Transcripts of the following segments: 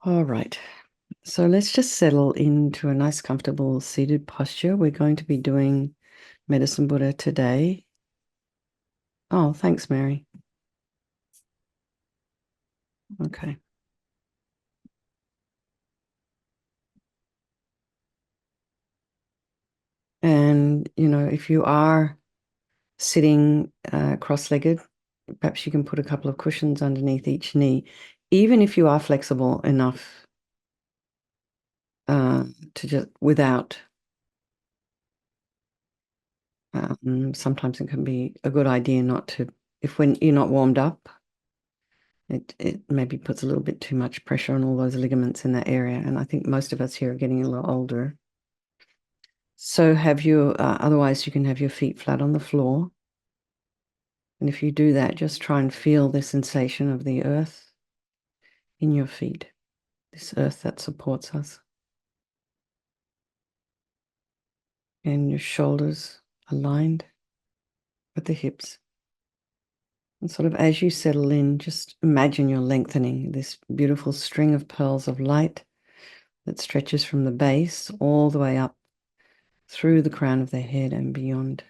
All right. So let's just settle into a nice, comfortable seated posture. We're going to be doing Medicine Buddha today. Oh, thanks, Mary. Okay. And, if you are sitting cross-legged, perhaps you can put a couple of cushions underneath each knee, even if you are flexible enough to just without. Sometimes it can be a good idea not to, if when you're not warmed up, it maybe puts a little bit too much pressure on all those ligaments in that area. And I think most of us here are getting a little older. So otherwise you can have your feet flat on the floor. And if you do that, just try and feel the sensation of the earth in your feet, this earth that supports us. And your shoulders aligned with the hips. And sort of as you settle in, just imagine you're lengthening this beautiful string of pearls of light that stretches from the base all the way up through the crown of the head and beyond.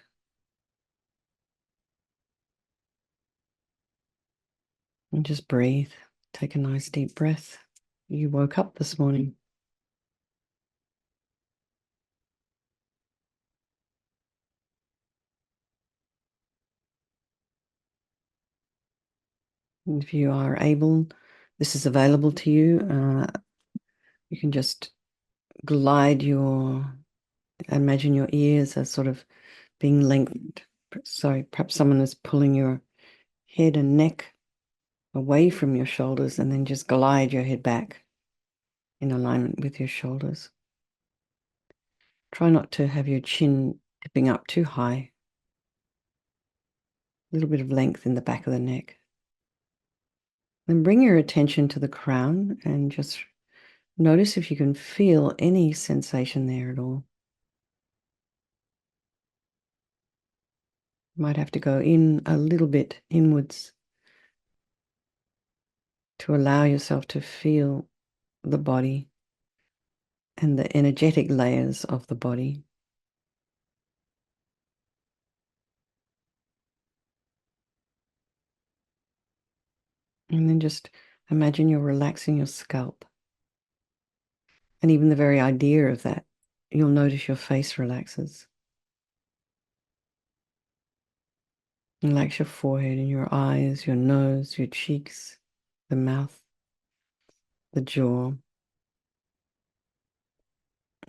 And just breathe. Take a nice deep breath. You woke up this morning. And if you are able, this is available to you. You can just imagine your ears as sort of being lengthened. Sorry, perhaps someone is pulling your head and neck away from your shoulders, and then just glide your head back in alignment with your shoulders. Try not to have your chin tipping up too high. A little bit of length in the back of the neck. Then bring your attention to the crown and just notice if you can feel any sensation there at all. You might have to go in a little bit inwards to allow yourself to feel the body and the energetic layers of the body. And then just imagine you're relaxing your scalp. And even the very idea of that, you'll notice your face relaxes. Relax your forehead and your eyes, your nose, your cheeks, the mouth, the jaw,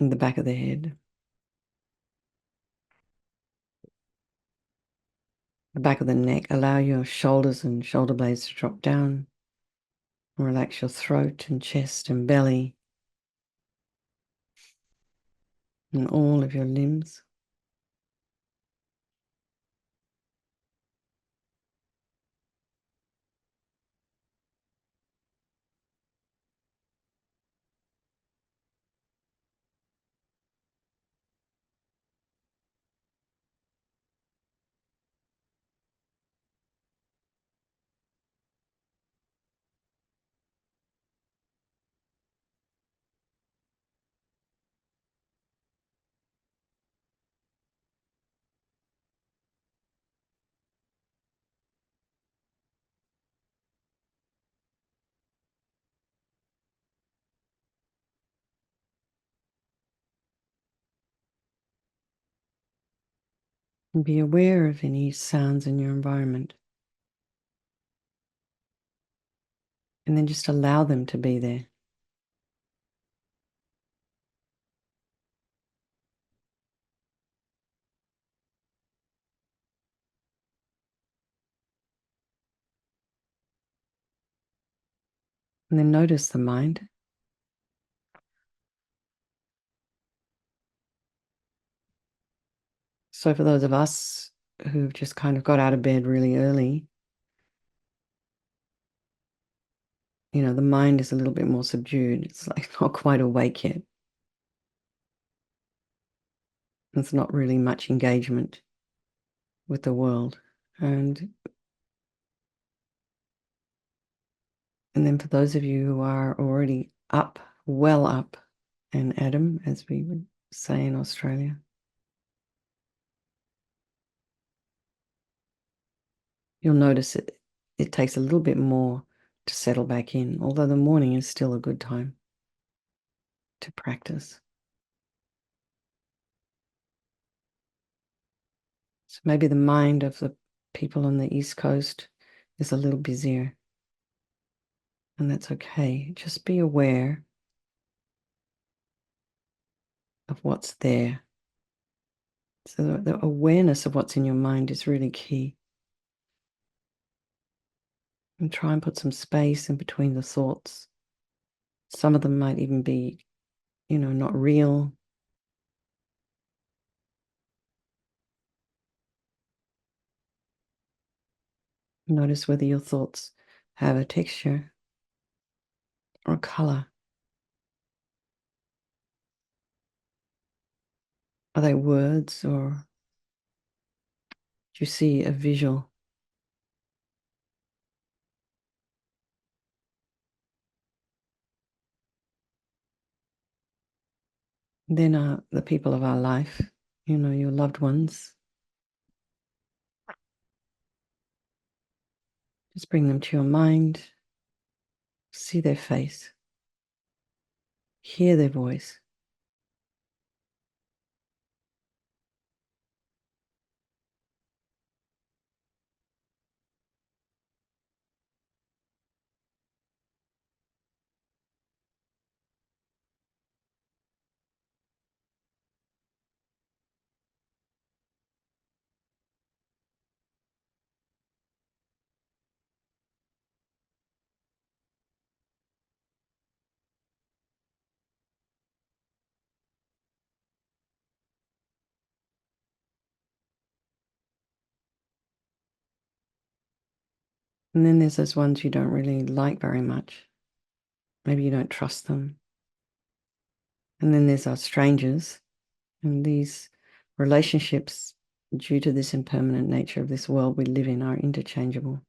and the back of the head. The back of the neck, allow your shoulders and shoulder blades to drop down. Relax your throat and chest and belly and all of your limbs. And be aware of any sounds in your environment. And then just allow them to be there. And then notice the mind. So for those of us who've just kind of got out of bed really early, the mind is a little bit more subdued. It's like not quite awake yet. There's not really much engagement with the world. And then for those of you who are already up, well up, and Adam, as we would say in Australia. You'll notice it takes a little bit more to settle back in, although the morning is still a good time to practice. So maybe the mind of the people on the East Coast is a little busier, and that's okay. Just be aware of what's there. So the awareness of what's in your mind is really key. And try and put some space in between the thoughts. Some of them might even be, not real. Notice whether your thoughts have a texture or a color. Are they words, or do you see a visual? Then the people of our life, your loved ones. Just bring them to your mind. See their face. Hear their voice. And then there's those ones you don't really like very much. Maybe you don't trust them. And then there's our strangers. And these relationships, due to this impermanent nature of this world we live in, are interchangeable.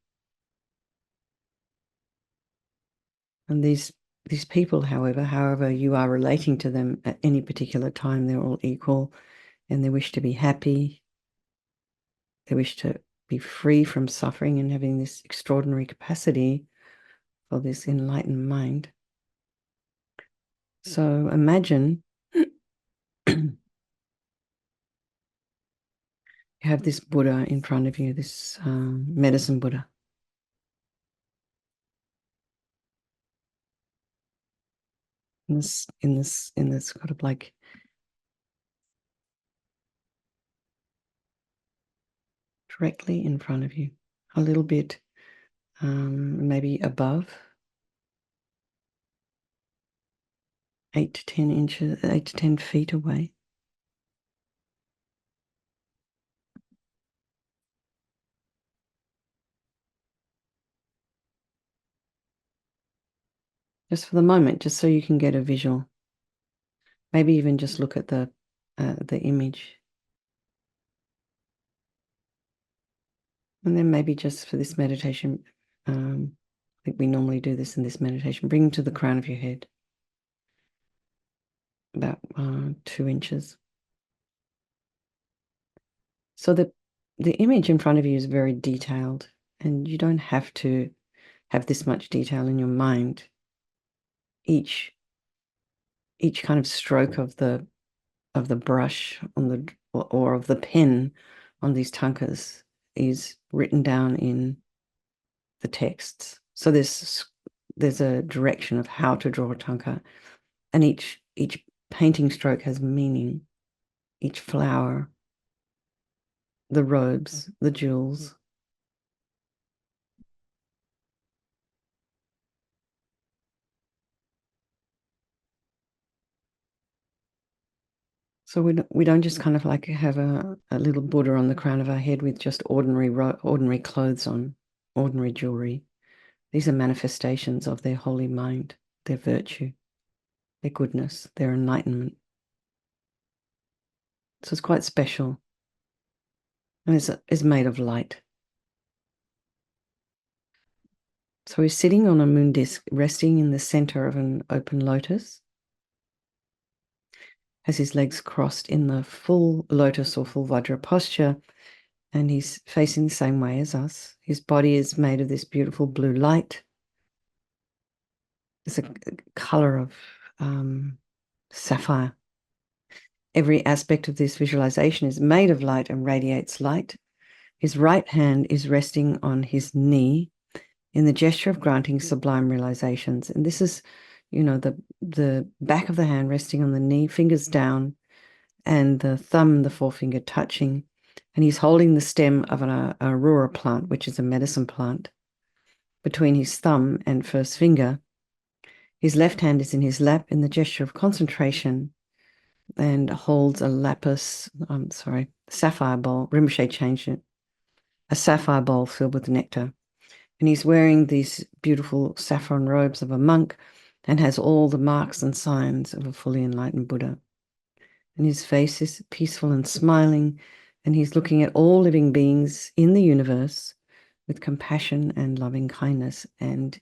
And these people, however you are relating to them at any particular time, they're all equal, and they wish to be happy. They wish to be free from suffering and having this extraordinary capacity for this enlightened mind. So imagine you have this Buddha in front of you, this medicine Buddha. In this kind of like directly in front of you, a little bit maybe above 8 to 10 inches, 8 to 10 feet away. Just for the moment, just so you can get a visual. Maybe even just look at the image. And then maybe just for this meditation, I think we normally do this in this meditation, bring to the crown of your head, about 2 inches. So the image in front of you is very detailed, and you don't have to have this much detail in your mind. Each kind of stroke of the brush on the or of the pen on these tankas is written down in the texts. So there's a direction of how to draw a tanka, and each painting stroke has meaning. Each flower, the robes, the jewels. So we don't just kind of like have a little Buddha on the crown of our head with just ordinary clothes on, ordinary jewelry. These are manifestations of their holy mind, their virtue, their goodness, their enlightenment. So it's quite special, and it's made of light. So he's sitting on a moon disk, resting in the center of an open lotus, has his legs crossed in the full lotus or full vajra posture, and he's facing the same way as us. His body is made of this beautiful blue light. It's a color of sapphire. Every aspect of this visualization is made of light and radiates light. His right hand is resting on his knee in the gesture of granting sublime realizations. And this is, the back of the hand resting on the knee, fingers down, and the thumb and the forefinger touching. And he's holding the stem of an aurora plant, which is a medicine plant, between his thumb and first finger. His left hand is in his lap in the gesture of concentration and holds a sapphire bowl. Rinpoche changed it. A sapphire bowl filled with nectar. And he's wearing these beautiful saffron robes of a monk and has all the marks and signs of a fully enlightened Buddha. And his face is peaceful and smiling, and he's looking at all living beings in the universe with compassion and loving kindness, and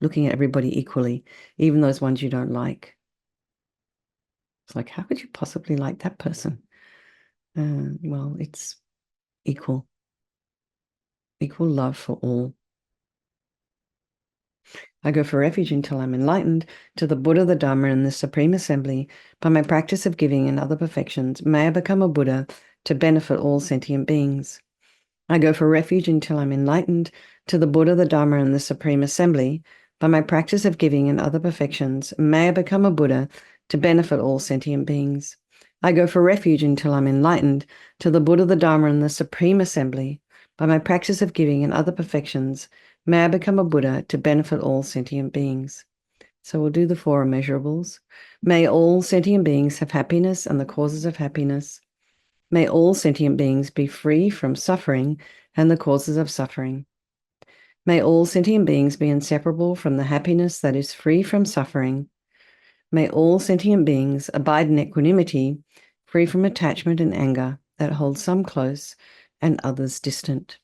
looking at everybody equally, even those ones you don't like. It's like, how could you possibly like that person? Well, it's equal love for all. I go for refuge until I'm enlightened to the Buddha, the Dharma, and the Supreme Assembly. By my practice of giving and other perfections, may I become a Buddha to benefit all sentient beings. I go for refuge until I'm enlightened to the Buddha, the Dharma, and the Supreme Assembly. By my practice of giving and other perfections, may I become a Buddha to benefit all sentient beings. I go for refuge until I'm enlightened to the Buddha, the Dharma, and the Supreme Assembly. By my practice of giving and other perfections, may I become a Buddha to benefit all sentient beings. So we'll do the 4 immeasurables. May all sentient beings have happiness and the causes of happiness. May all sentient beings be free from suffering and the causes of suffering. May all sentient beings be inseparable from the happiness that is free from suffering. May all sentient beings abide in equanimity, free from attachment and anger that hold some close and others distant.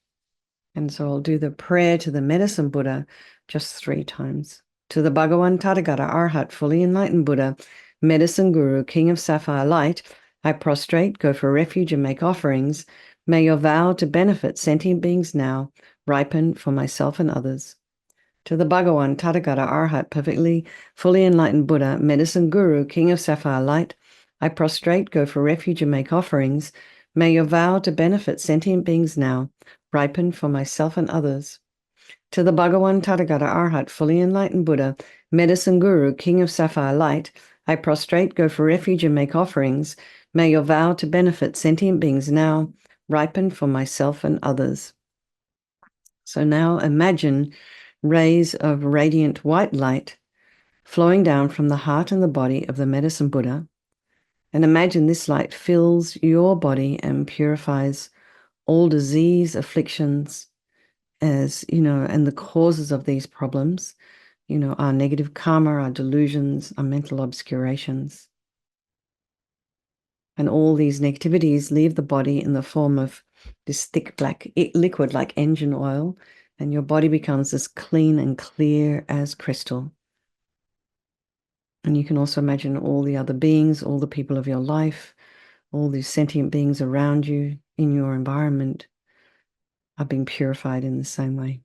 And so I'll do the prayer to the medicine Buddha just 3 times. To the Bhagavan Tathagata Arhat, fully enlightened Buddha, medicine guru, king of sapphire light, I prostrate, go for refuge, and make offerings. May your vow to benefit sentient beings now ripen for myself and others. To the Bhagavan Tathagata Arhat, perfectly, fully enlightened Buddha, medicine guru, king of sapphire light, I prostrate, go for refuge, and make offerings. May your vow to benefit sentient beings now ripen for myself and others. To the Bhagavan Tathagata Arhat, fully enlightened Buddha, medicine guru, king of sapphire light, I prostrate, go for refuge, and make offerings. May your vow to benefit sentient beings now ripen for myself and others. So now imagine rays of radiant white light flowing down from the heart and the body of the medicine Buddha. And imagine this light fills your body and purifies all disease, afflictions, and the causes of these problems, our negative karma, our delusions, our mental obscurations. And all these negativities leave the body in the form of this thick black liquid like engine oil, and your body becomes as clean and clear as crystal. And you can also imagine all the other beings, all the people of your life, all these sentient beings around you in your environment are being purified in the same way.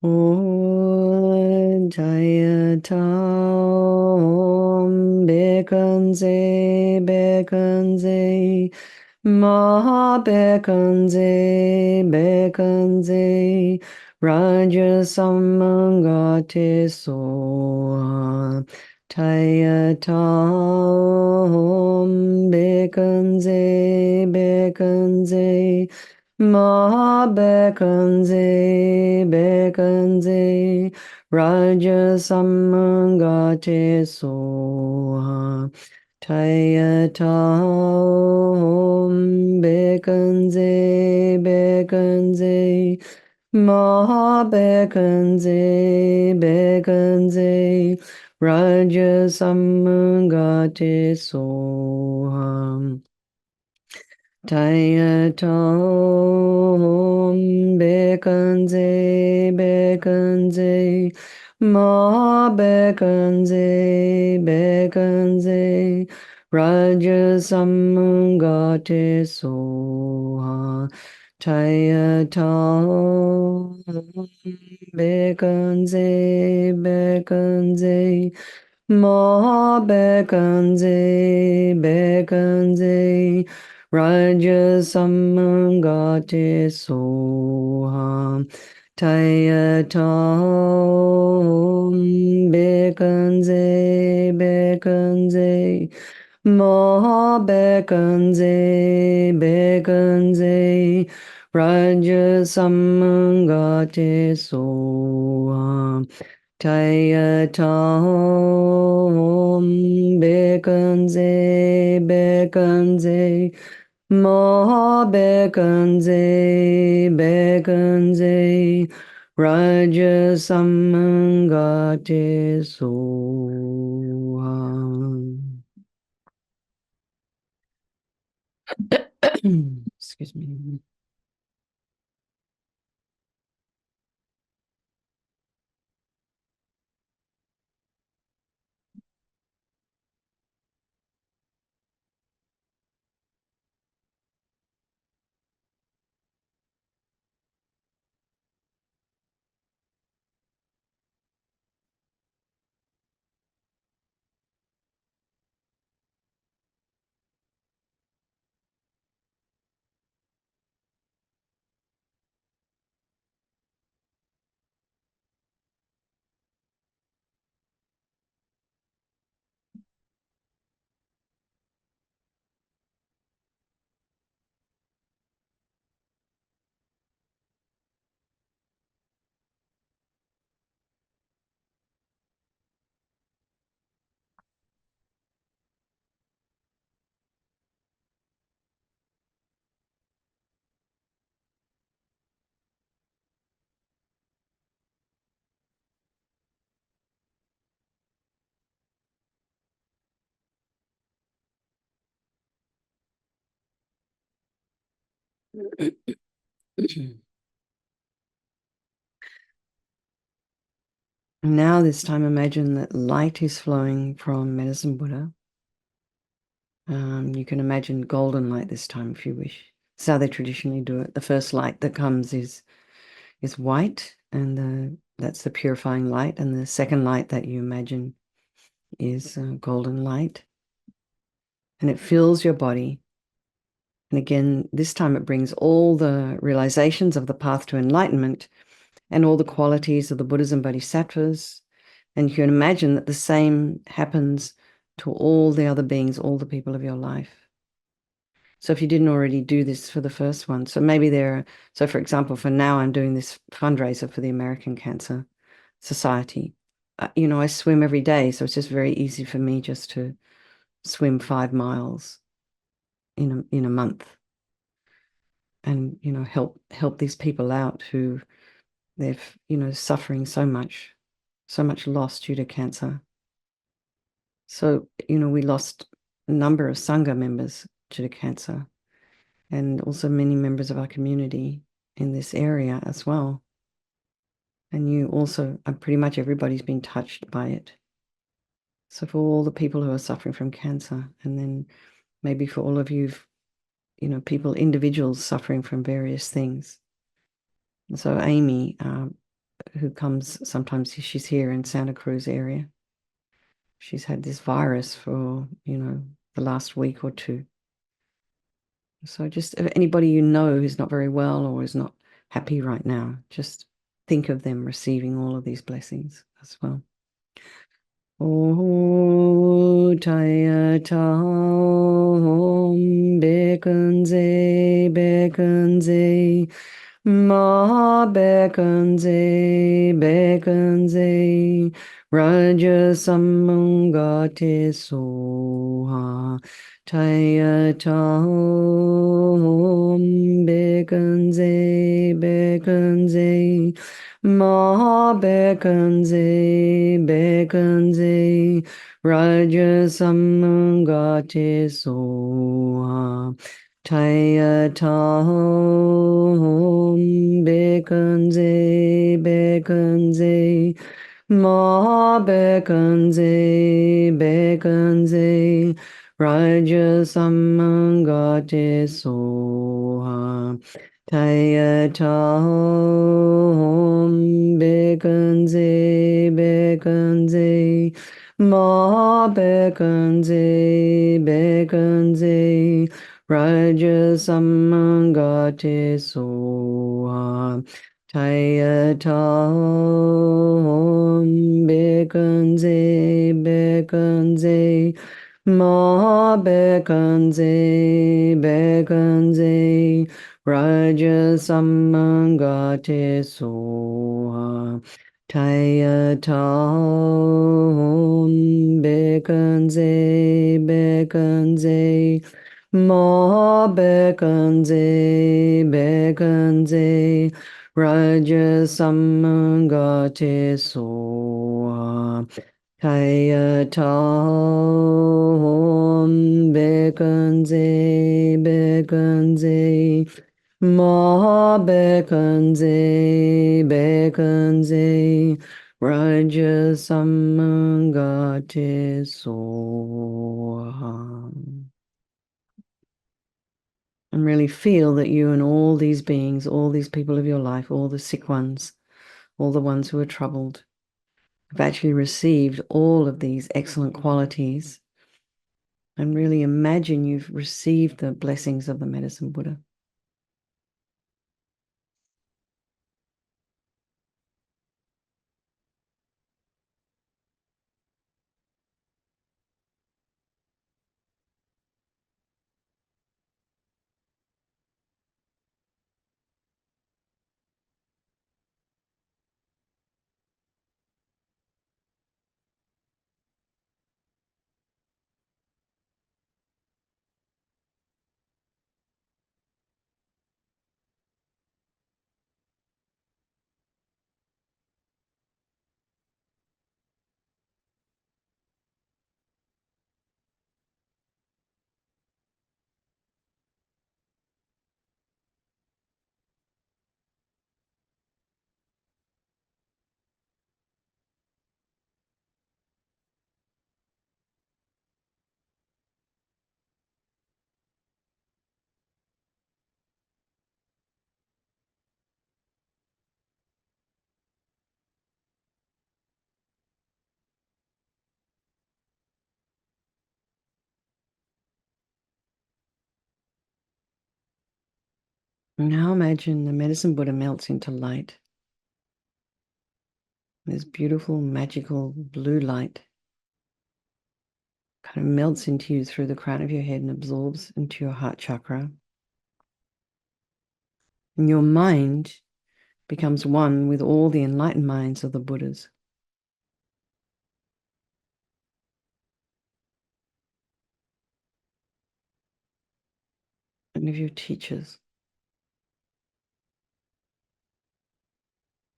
Om Jaya Tam Bekanze Bekanze Maha Bekanze Bekanze Raja Samangate Soha Taya Tam Bekanze Bekanze Ma Bekanze Bekanze Raja Samangate Soha Taya Tam Bekanze Bekanze Ma Bekanze Bekanze Raja Samangate Soha. Tayatom bekanze bekanze ma bekanze bekanze rajasamungate soha Tayatom bekanze bekanze ma bekanze bekanze Rajasamangate soham tayatam bekanze bekanze moha bekanze bekanze Rajasamangate soham tayatam bekanze bekanze Maha bekanze bekanze Raja samangate soham. Excuse me. Now, this time, imagine that light is flowing from Medicine Buddha. You can imagine golden light this time if you wish. That's how they traditionally do it. The first light that comes is white, and that's the purifying light. And the second light that you imagine is golden light. And it fills your body. And again, this time it brings all the realizations of the path to enlightenment and all the qualities of the Buddhas and Bodhisattvas. And you can imagine that the same happens to all the other beings, all the people of your life. So if you didn't already do this for the first one, so maybe so for example, for now, I'm doing this fundraiser for the American Cancer Society. I swim every day, so it's just very easy for me just to swim 5 miles in a month and help these people out who they've suffering so much loss due to cancer. So we lost a number of Sangha members due to cancer, and also many members of our community in this area as well. And you also, pretty much everybody's been touched by it. So for all the people who are suffering from cancer, and then maybe for all of you, individuals suffering from various things. So Amy, who comes sometimes, she's here in Santa Cruz area. She's had this virus for, the last week or two. So just if anybody you know who's not very well or is not happy right now, just think of them receiving all of these blessings as well. O Tayatam Bekanze Bekanze Ma Bekanze Bekanze Raja Samungate Soha Tayatam Bekanze Bekanze Ma bekanze Raja Samungate Soha Taya Tom Bekanze Bekanze Ma Bekanze Bekanze Raja Samangate Soha Taya Tom Bekanze Bekanze Ma Bekanze Bekanze Raja Samangate Soha Tayatam Bekanze Bekanze Ma Bekanze Bekanze Raja Samangate Soha Tayatam Bekanze Bekanze Ma Bekanze Bekanze Raja Samangate Soha Kaya Tom Bekanze Bekanze Ma Bekanze Bekanze Raja Samangate Soha. And really feel that you and all these beings, all these people of your life, all the sick ones, all the ones who are troubled, have actually received all of these excellent qualities. And really imagine you've received the blessings of the Medicine Buddha. Now imagine the Medicine Buddha melts into light. This beautiful, magical blue light kind of melts into you through the crown of your head and absorbs into your heart chakra. And your mind becomes one with all the enlightened minds of the Buddhas. And of your teachers.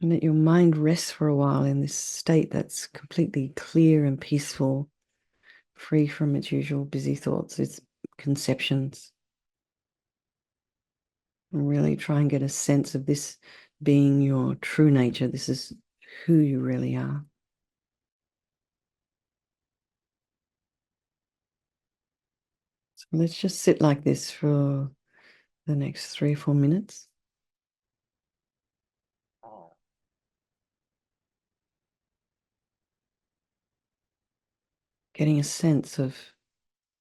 And let your mind rest for a while in this state that's completely clear and peaceful, free from its usual busy thoughts, its conceptions. And really try and get a sense of this being your true nature. This is who you really are. So let's just sit like this for the next 3 or 4 minutes. Getting a sense of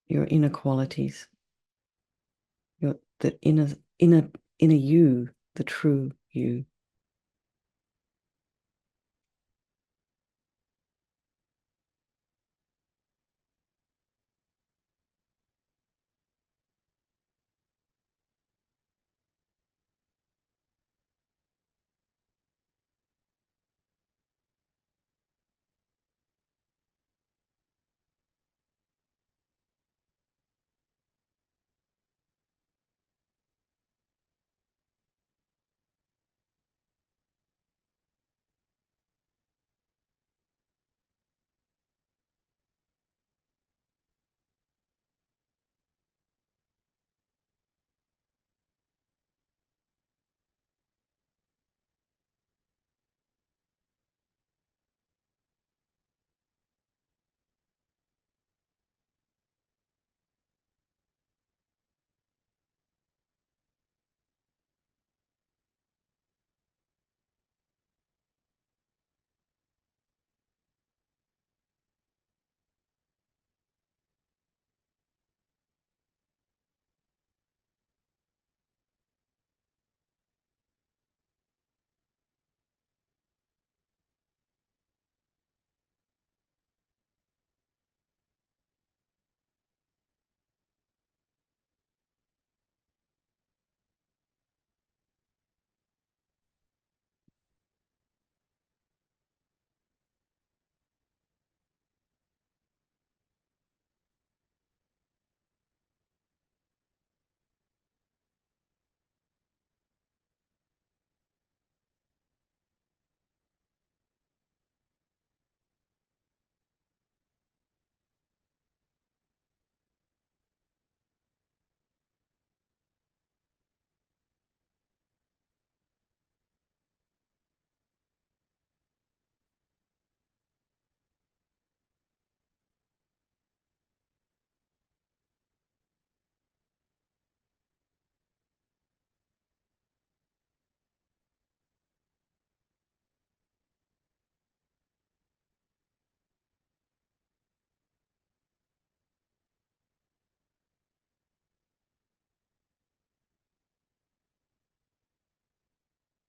your inner qualities, the inner you, the true you.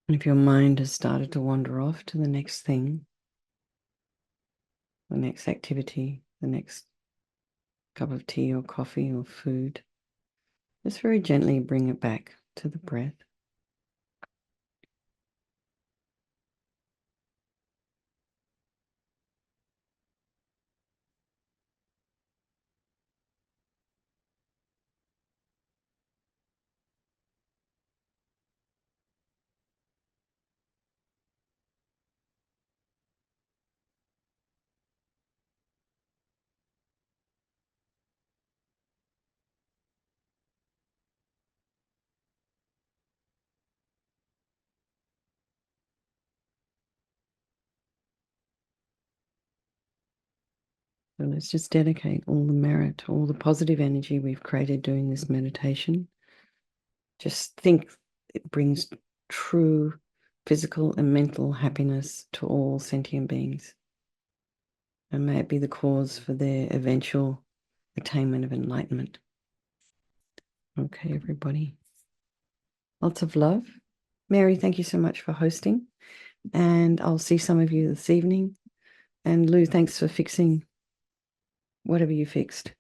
If your mind has started to wander off to the next thing, the next activity, the next cup of tea or coffee or food, just very gently bring it back to the breath. So let's just dedicate all the merit, all the positive energy we've created doing this meditation. Just think it brings true physical and mental happiness to all sentient beings. And may it be the cause for their eventual attainment of enlightenment. Okay, everybody. Lots of love. Mary, thank you so much for hosting. And I'll see some of you this evening. And Lou, thanks for fixing whatever you fixed.